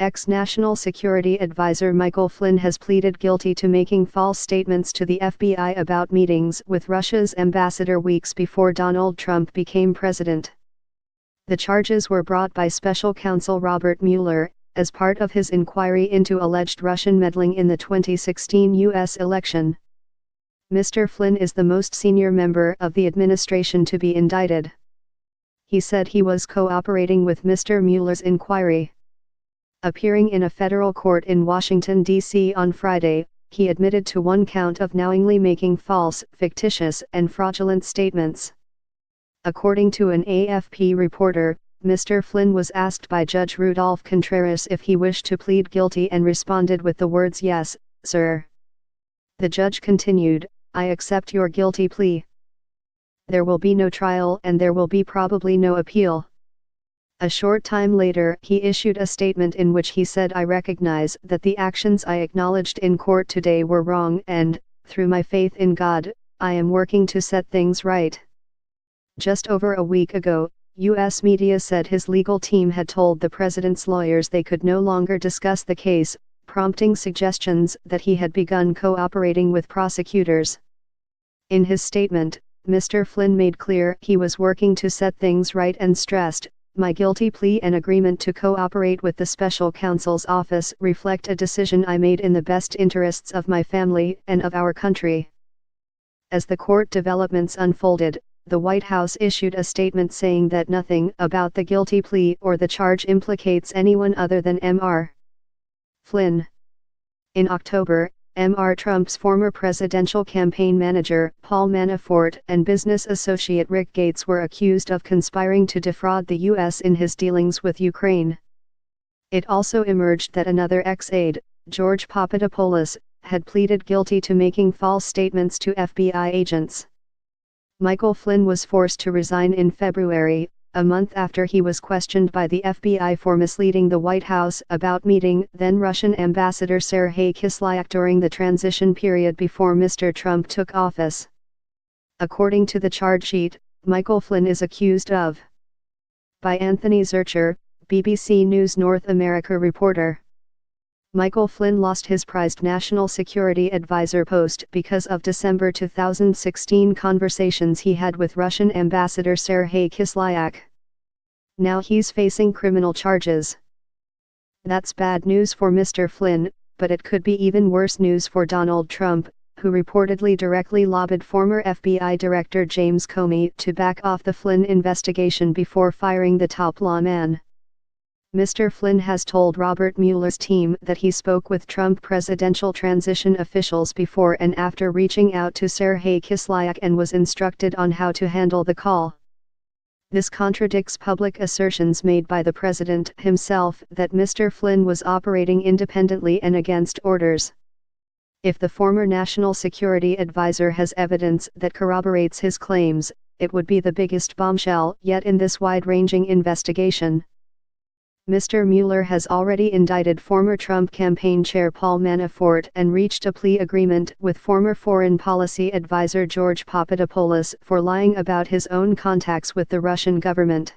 Ex-National Security Advisor Michael Flynn has pleaded guilty to making false statements to the FBI about meetings with Russia's ambassador weeks before Donald Trump became president. The charges were brought by special counsel Robert Mueller, as part of his inquiry into alleged Russian meddling in the 2016 U.S. election. Mr. Flynn is the most senior member of the administration to be indicted. He said he was cooperating with Mr. Mueller's inquiry. Appearing in a federal court in Washington, D.C. on Friday, he admitted to one count of knowingly making false, fictitious, and fraudulent statements. According to an AFP reporter, Mr. Flynn was asked by Judge Rudolph Contreras if he wished to plead guilty and responded with the words, "Yes, sir." The judge continued, "I accept your guilty plea. There will be no trial and there will be probably no appeal." A short time later, he issued a statement in which he said, "I recognize that the actions I acknowledged in court today were wrong and, through my faith in God, I am working to set things right." Just over a week ago, U.S. media said his legal team had told the president's lawyers they could no longer discuss the case, prompting suggestions that he had begun cooperating with prosecutors. In his statement, Mr. Flynn made clear he was working to set things right and stressed, "My guilty plea and agreement to cooperate with the special counsel's office reflect a decision I made in the best interests of my family and of our country." As the court developments unfolded, the White House issued a statement saying that nothing about the guilty plea or the charge implicates anyone other than Mr. Flynn. In October, Mr. Trump's former presidential campaign manager, Paul Manafort, and business associate Rick Gates were accused of conspiring to defraud the U.S. in his dealings with Ukraine. It also emerged that another ex-aide, George Papadopoulos, had pleaded guilty to making false statements to FBI agents. Michael Flynn was forced to resign in February, a month after he was questioned by the FBI for misleading the White House about meeting then-Russian Ambassador Sergei Kislyak during the transition period before Mr. Trump took office. According to the charge sheet, Michael Flynn is accused of. By Anthony Zurcher, BBC News North America reporter. Michael Flynn lost his prized National Security Advisor post because of December 2016 conversations he had with Russian Ambassador Sergei Kislyak. Now he's facing criminal charges. That's bad news for Mr. Flynn, but it could be even worse news for Donald Trump, who reportedly directly lobbied former FBI Director James Comey to back off the Flynn investigation before firing the top lawman. Mr. Flynn has told Robert Mueller's team that he spoke with Trump presidential transition officials before and after reaching out to Sergei Kislyak and was instructed on how to handle the call. This contradicts public assertions made by the president himself that Mr. Flynn was operating independently and against orders. If the former National Security Advisor has evidence that corroborates his claims, it would be the biggest bombshell yet in this wide-ranging investigation. Mr. Mueller has already indicted former Trump campaign chair Paul Manafort and reached a plea agreement with former Foreign Policy Advisor George Papadopoulos for lying about his own contacts with the Russian government.